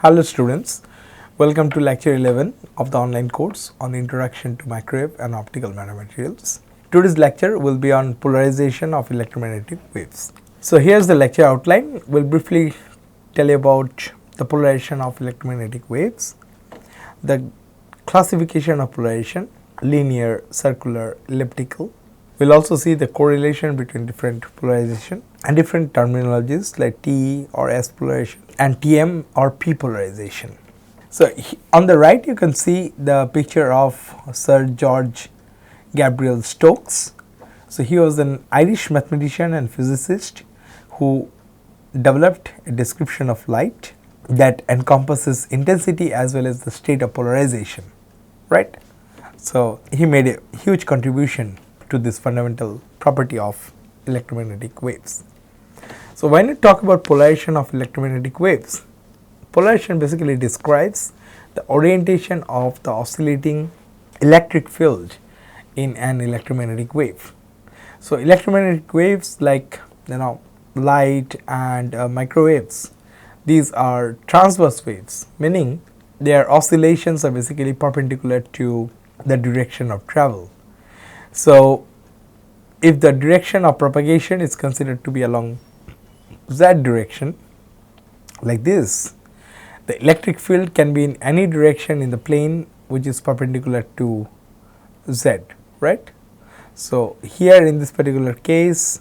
Hello students, welcome to lecture 11 of the online course on Introduction to Microwave and Optical Metamaterials. Today's lecture will be on polarization of electromagnetic waves. So here's the lecture outline. We'll briefly tell you about the polarization of electromagnetic waves, the classification of polarization, linear, circular, elliptical. We'll also see the correlation between different polarization and different terminologies like T or S polarization and TM or P polarization. So on the right you can see the picture of Sir George Gabriel Stokes. So he was an Irish mathematician and physicist who developed a description of light that encompasses intensity as well as the state of polarization, right? So he made a huge contribution to this fundamental property of electromagnetic waves. So when you talk about polarization of electromagnetic waves, polarization basically describes the orientation of the oscillating electric field in an electromagnetic wave. So electromagnetic waves like light and microwaves, these are transverse waves, meaning their oscillations are basically perpendicular to the direction of travel. So if the direction of propagation is considered to be along z direction like this, the electric field can be in any direction in the plane which is perpendicular to z, right? So here in this particular case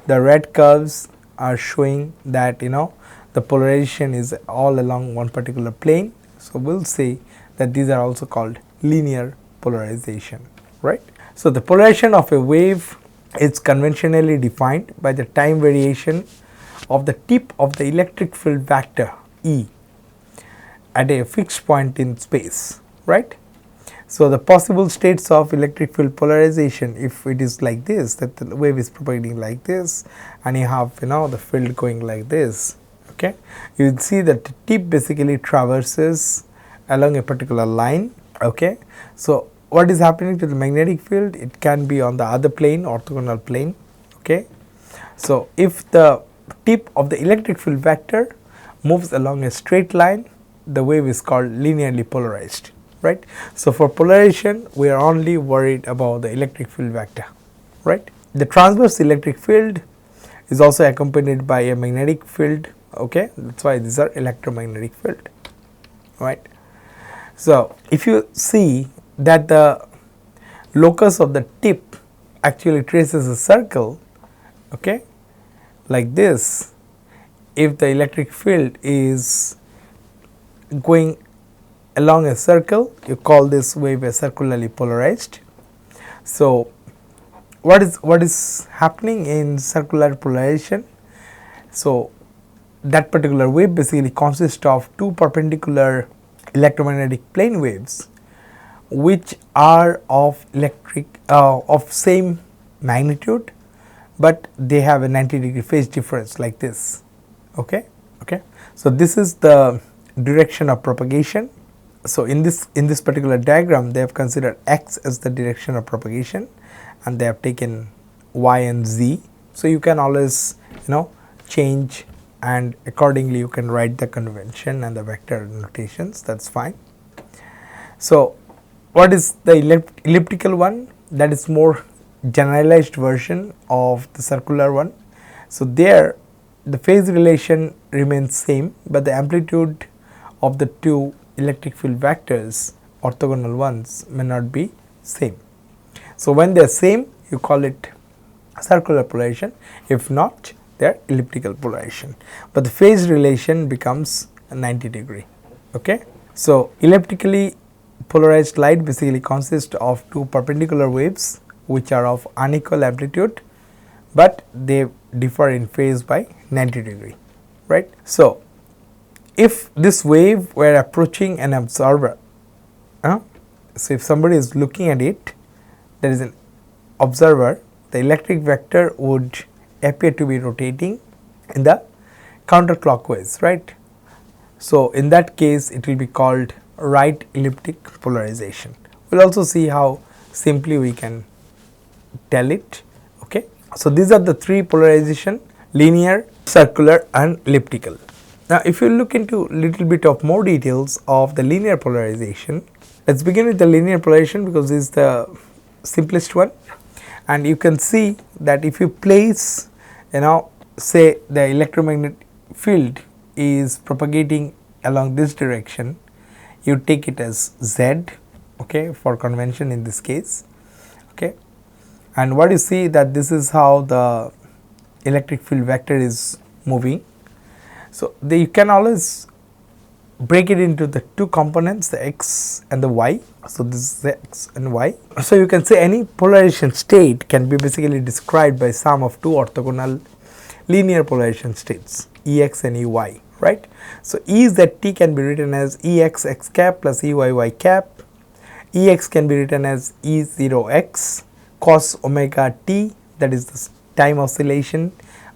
the red curves are showing that the polarization is all along one particular plane. So we'll say that these are also called linear polarization, right? So the polarization of a wave is conventionally defined by the time variation of the tip of the electric field vector E at a fixed point in space, right? So the possible states of electric field polarization, if it is like this, that the wave is propagating like this and you have the field going like this, okay, you will see that the tip basically traverses along a particular line, okay. So what is happening to the magnetic field? It can be on the other plane, orthogonal plane, okay. So if the tip of the electric field vector moves along a straight line, the wave is called linearly polarized, right. So for polarization we are only worried about the electric field vector, right. The transverse electric field is also accompanied by a magnetic field, okay, that is why these are electromagnetic field, right. So if you see that the locus of the tip actually traces a circle, okay, like this, if the electric field is going along a circle, you call this wave a circularly polarized. So what is happening in circular polarization? So that particular wave basically consists of two perpendicular electromagnetic plane waves which are of same magnitude, but they have a 90-degree phase difference like this, okay. So this is the direction of propagation. So in this particular diagram they have considered x as the direction of propagation and they have taken y and z. So you can always change and accordingly you can write the convention and the vector notations, that's fine. So what is the elliptical one? That is more generalized version of the circular one. So there the phase relation remains same, but the amplitude of the two electric field vectors, orthogonal ones, may not be same. So when they are same you call it circular polarization, if not they are elliptical polarization, but the phase relation becomes 90-degree, okay. So elliptically polarized light basically consists of two perpendicular waves which are of unequal amplitude, but they differ in phase by 90-degree, right. So if this wave were approaching an observer, so if somebody is looking at it, there is an observer, the electric vector would appear to be rotating in the counterclockwise, right. So in that case it will be called right elliptic polarization. We will also see how simply we can tell it, okay. So these are the three polarization: linear, circular and elliptical. Now, if you look into little bit of more details of the linear polarization, let's begin with the linear polarization because this is the simplest one, and you can see that if you place, say the electromagnetic field is propagating along this direction, you take it as Z, okay, for convention in this case, okay, and what you see that this is how the electric field vector is moving. So, you can always break it into the two components, the x and the y. So, this is the x and y. So, you can say any polarization state can be basically described by sum of two orthogonal linear polarization states, Ex and Ey, right. So, EZT can be written as Ex x cap plus Eyy cap, Ex can be written as E0x cos omega t, that is the time oscillation,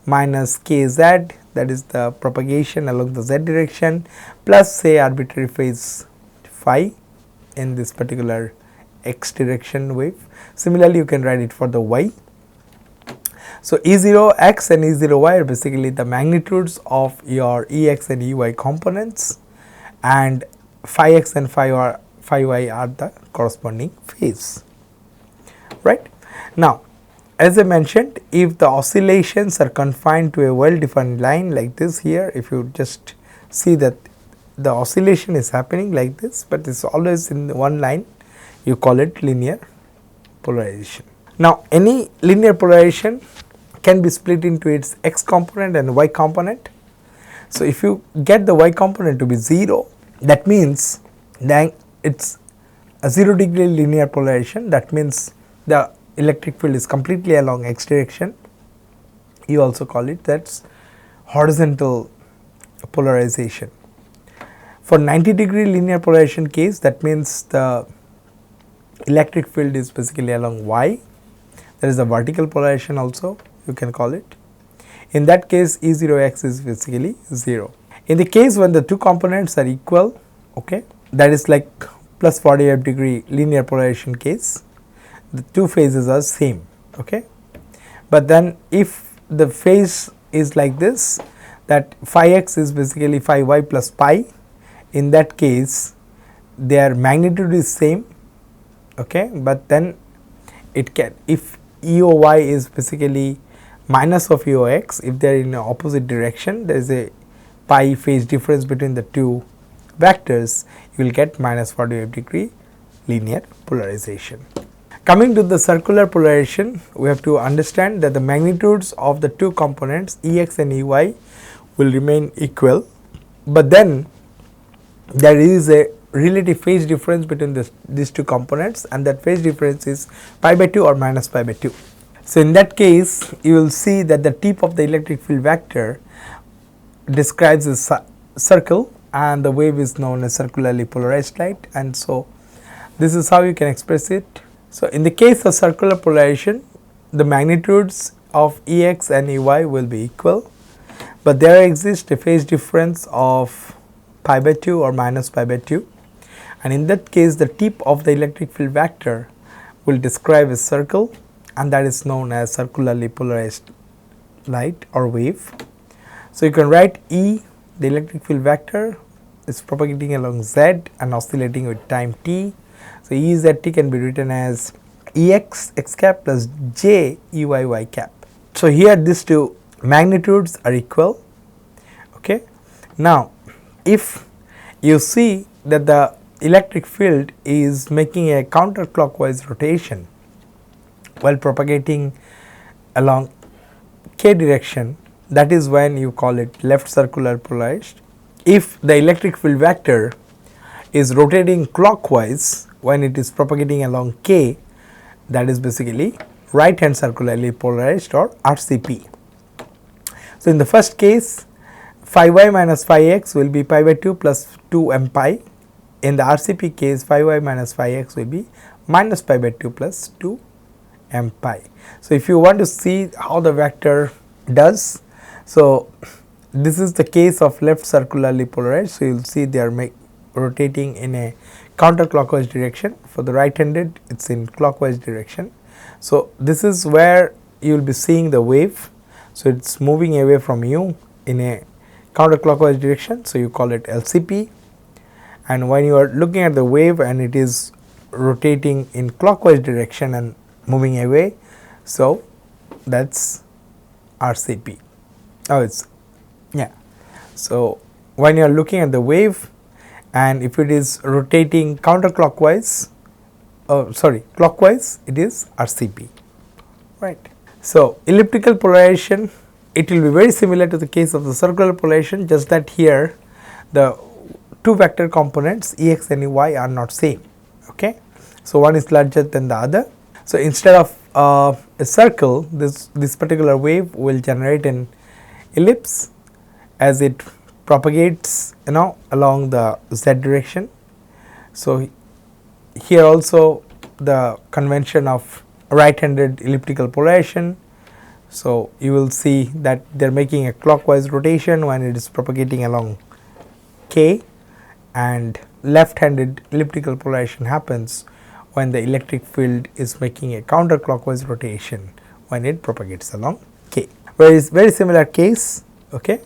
minus kz, that is the propagation along the z direction, plus say arbitrary phase phi in this particular x direction wave. Similarly, you can write it for the y. So, E0x and E0y are basically the magnitudes of your Ex and Ey components, and phi x and phi y are the corresponding phase, right. Now, as I mentioned, if the oscillations are confined to a well defined line like this here, if you just see that the oscillation is happening like this, but it is always in one line, you call it linear polarization. Now, any linear polarization can be split into its x component and y component. So, if you get the y component to be 0, that means then it is a 0 degree linear polarization, that means the electric field is completely along x direction. You also call it that's horizontal polarization. For 90 degree linear polarization case, that means the electric field is basically along y, there is a vertical polarization also you can call it. In that case, E0x is basically 0. In the case when the two components are equal, okay, that is like plus 45 degree linear polarization case, the two phases are same, okay. But then if the phase is like this, that phi x is basically phi y plus pi, in that case their magnitude is same, okay, but then it can, if EOY is basically minus of EOX, if they are in the opposite direction, there is a pi phase difference between the two vectors, you will get minus 45 degree linear polarization. Coming to the circular polarization, we have to understand that the magnitudes of the two components Ex and Ey will remain equal, but then there is a relative phase difference between these two components, and that phase difference is pi by 2 or minus pi by 2. So, in that case you will see that the tip of the electric field vector describes a circle and the wave is known as circularly polarized light, and so this is how you can express it. So, in the case of circular polarization, the magnitudes of Ex and Ey will be equal, but there exists a phase difference of pi by 2 or minus pi by 2, and in that case the tip of the electric field vector will describe a circle, and that is known as circularly polarized light or wave. So, you can write E, the electric field vector is propagating along z and oscillating with time t. So, EZT can be written as Ex x cap plus j Eyy cap. So, here these two magnitudes are equal, okay. Now, if you see that the electric field is making a counterclockwise rotation while propagating along k direction, that is when you call it left circular polarized. If the electric field vector is rotating clockwise when it is propagating along k, that is basically right hand circularly polarized or RCP. So, in the first case phi y minus phi x will be pi by 2 plus 2 m pi. In the RCP case, phi y minus phi x will be minus pi by 2 plus 2 m pi. So, if you want to see how the vector does, so this is the case of left circularly polarized. So, you will see they are rotating in a counterclockwise direction. For the right handed, it is in clockwise direction. So, this is where you will be seeing the wave. So, it is moving away from you in a counterclockwise direction, so you call it LCP, and when you are looking at the wave and it is rotating in clockwise direction and moving away, so that's RCP. Oh, it's yeah. So when you are looking at the wave and if it is rotating counterclockwise, clockwise, it is RCP, right. So elliptical polarization, it will be very similar to the case of the circular polarization, just that here the two vector components Ex and Ey are not same, okay. So one is larger than the other. So instead of a circle, this particular wave will generate an ellipse as it propagates, along the z direction. So here also the convention of right-handed elliptical polarization. So you will see that they are making a clockwise rotation when it is propagating along k, and left-handed elliptical polarization happens when the electric field is making a counterclockwise rotation when it propagates along k. Very similar case, okay.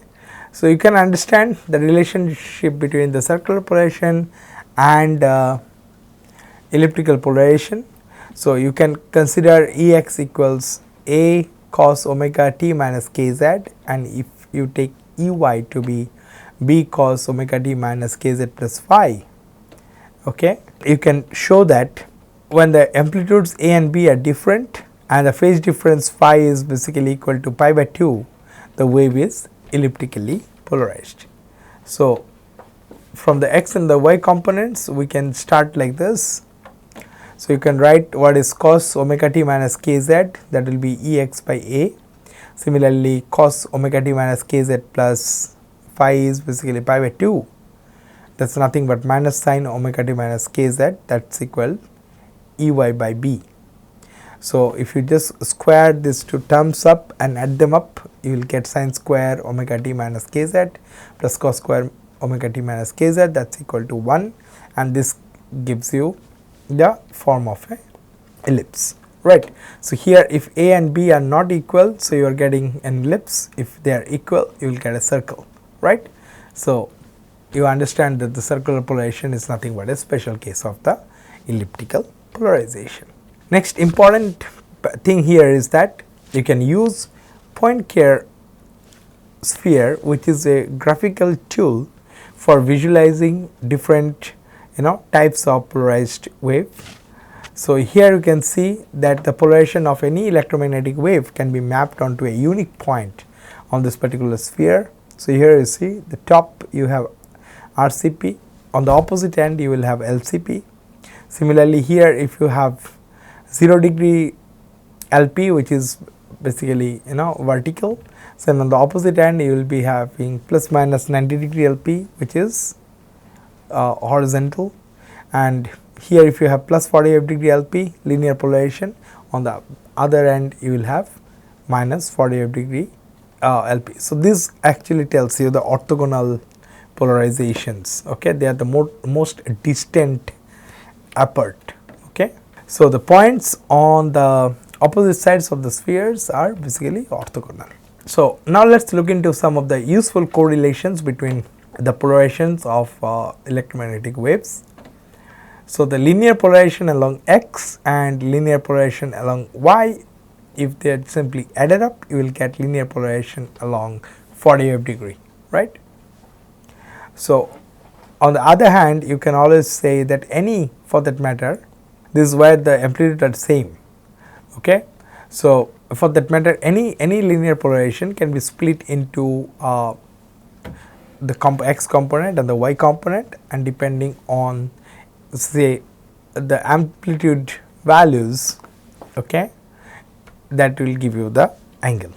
So you can understand the relationship between the circular polarization and elliptical polarization. So you can consider Ex equals A cos omega t minus kz, and if you take Ey to be B cos omega t minus kz plus phi, okay, you can show that when the amplitudes A and B are different and the phase difference phi is basically equal to pi by 2, the wave is elliptically polarized. So from the x and the y components we can start like this. So you can write what is cos omega t minus kz, that will be Ex by A. Similarly cos omega t minus kz plus phi is basically pi by 2, that is nothing but minus sine omega t minus kz, that is equal Ey by B. So if you just square these two terms up and add them up, you will get sine square omega t minus kz plus cos square omega t minus kz, that is equal to 1, and this gives you the form of a ellipse, right. So here if A and B are not equal, so you are getting an ellipse. If they are equal, you will get a circle, right. So you understand that the circular polarization is nothing but a special case of the elliptical polarization. Next important thing here is that you can use Poincare sphere, which is a graphical tool for visualizing different types of polarized wave. So here you can see that the polarization of any electromagnetic wave can be mapped onto a unique point on this particular sphere. So here you see the top you have RCP, on the opposite end you will have LCP. Similarly here if you have 0 degree LP, which is basically vertical, so on the opposite end you will be having plus minus 90 degree LP, which is horizontal, and here if you have plus 45 degree LP linear polarization, on the other end you will have minus 45 degree LP. So this actually tells you the orthogonal polarizations, okay, they are the most distant apart, okay. So the points on the opposite sides of the spheres are basically orthogonal. So now let us look into some of the useful correlations between the polarizations of electromagnetic waves. So the linear polarization along x and linear polarization along y, if they are simply added up, you will get linear polarization along 45 degree, right. So on the other hand, you can always say that any, for that matter, this is where the amplitude are same, okay. So for that matter, any linear polarization can be split into the x component and the y component, and depending on say the amplitude values, okay, that will give you the angle.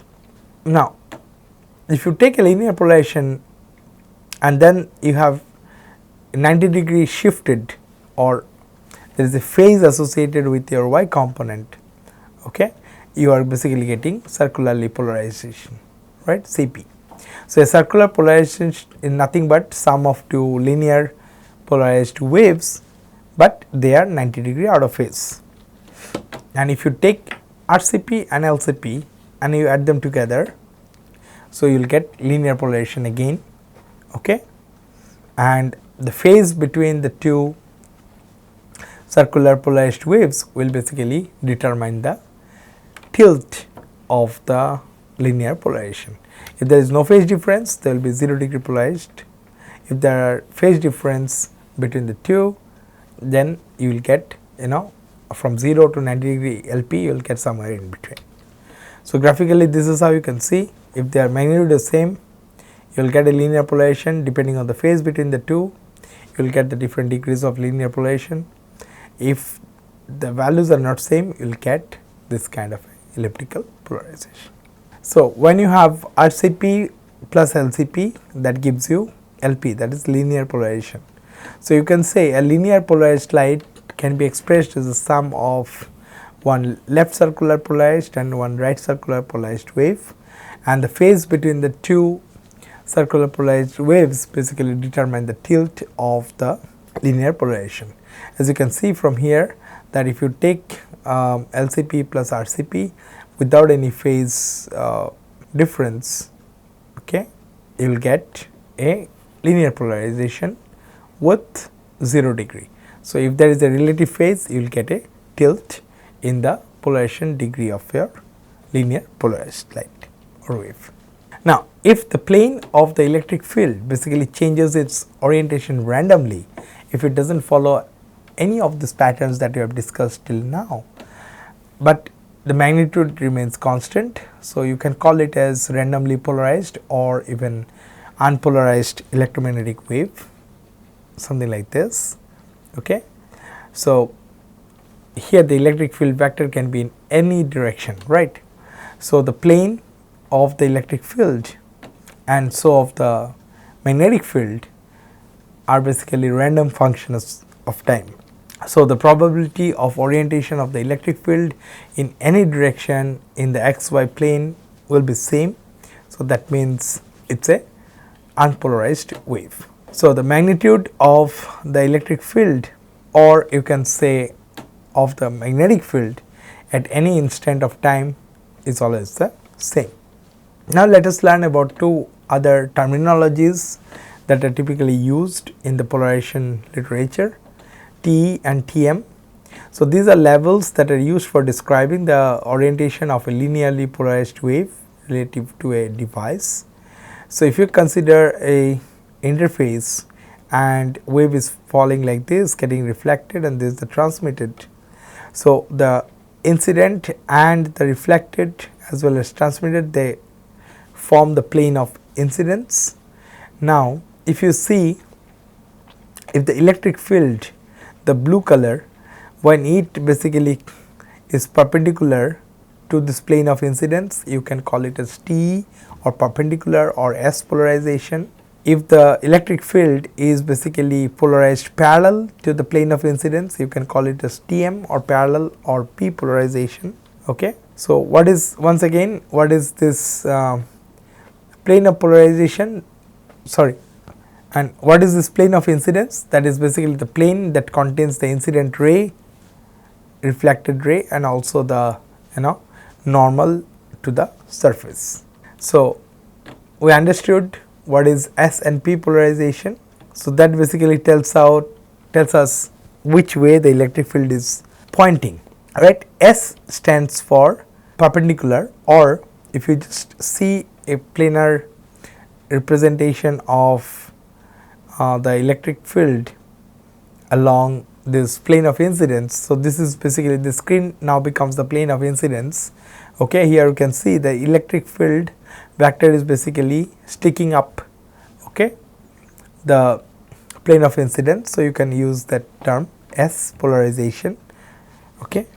Now if you take a linear polarization and then you have 90 degree shifted, or there is a phase associated with your y component, okay, you are basically getting circularly polarization, right, CP. So a circular polarization is nothing but sum of two linear polarized waves, but they are 90 degree out of phase. And if you take RCP and LCP and you add them together, so you will get linear polarization again, okay, and the phase between the two circular polarized waves will basically determine the tilt of the linear polarization. If there is no phase difference, there will be 0 degree polarized. If there are phase difference between the two, then you will get, from 0 to 90 degree LP, you will get somewhere in between. So, graphically this is how you can see. If their magnitude is same, you will get a linear polarization. Depending on the phase between the two, you will get the different degrees of linear polarization. If the values are not same, you will get this kind of elliptical polarization. So, when you have RCP plus LCP, that gives you LP, that is linear polarization. So, you can say a linear polarized light can be expressed as a sum of one left circular polarized and one right circular polarized wave, and the phase between the two circular polarized waves basically determine the tilt of the linear polarization. As you can see from here, that if you take LCP plus RCP without any phase difference, okay, you will get a linear polarization with 0 degree. So, if there is a relative phase, you will get a tilt in the polarization degree of your linear polarized light or wave. Now, if the plane of the electric field basically changes its orientation randomly, if it does not follow any of these patterns that we have discussed till now, but the magnitude remains constant. So, you can call it as randomly polarized or even unpolarized electromagnetic wave, something like this. Okay. So, here the electric field vector can be in any direction, right. So, the plane of the electric field and so of the magnetic field are basically random functions of time. So, the probability of orientation of the electric field in any direction in the xy plane will be same. So, that means it is a unpolarized wave. So, the magnitude of the electric field, or you can say of the magnetic field at any instant of time, is always the same. Now, let us learn about two other terminologies that are typically used in the polarization literature, TE and TM. So, these are levels that are used for describing the orientation of a linearly polarized wave relative to a device. So, if you consider a interface and wave is falling like this, getting reflected, and this is the transmitted. So, the incident and the reflected as well as transmitted, they form the plane of incidence. Now, if you see, if the electric field, the blue color, when it basically is perpendicular to this plane of incidence, you can call it as T or perpendicular or S polarization. If the electric field is basically polarized parallel to the plane of incidence, you can call it as TM or parallel or P polarization. Okay. So, what is, once again, what is this plane of polarization, sorry, and what is this plane of incidence? That is basically the plane that contains the incident ray, reflected ray, and also the normal to the surface. So, we understood what is S and P polarization. So, that basically tells us which way the electric field is pointing, right. S stands for perpendicular, or if you just see a planar representation of the electric field along this plane of incidence. So, this is basically the screen now becomes the plane of incidence. Okay, here you can see the electric field vector is basically sticking up, okay, the plane of incidence. So, you can use that term S polarization. Okay.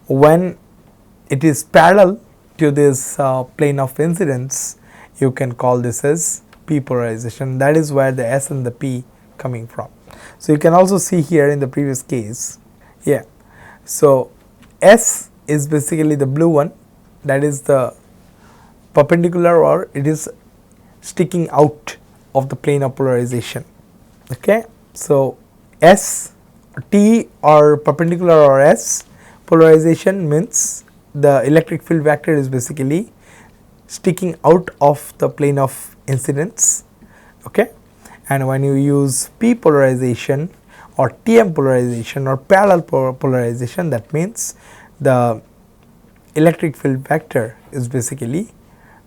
When it is parallel to this plane of incidence, you can call this as P polarization. That is where the S and the P coming from. So, you can also see here in the previous case, yeah. So, S is basically the blue one, that is the perpendicular, or it is sticking out of the plane of polarization. Okay. So, S, T or perpendicular or S polarization means the electric field vector is basically sticking out of the plane of incidence, okay. and when you use p polarization or TM polarization or parallel polarization, that means the electric field vector is basically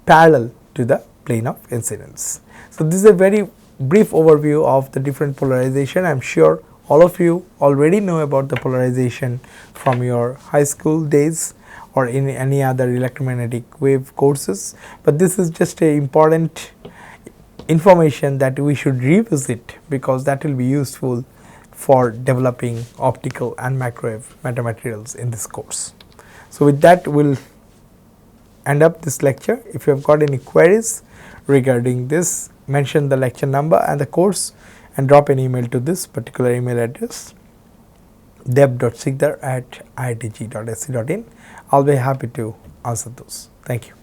parallel to the plane of incidence. So, this is a very brief overview of the different polarization. I am sure all of you already know about the polarization from your high school days or in any other electromagnetic wave courses, but this is just a important information that we should revisit, because that will be useful for developing optical and microwave metamaterials in this course. So, with that we will end up this lecture. If you have got any queries regarding this, mention the lecture number and the course and drop an email to this particular email address, dept.sikdar@iitg.ac.in. I will be happy to answer those. Thank you.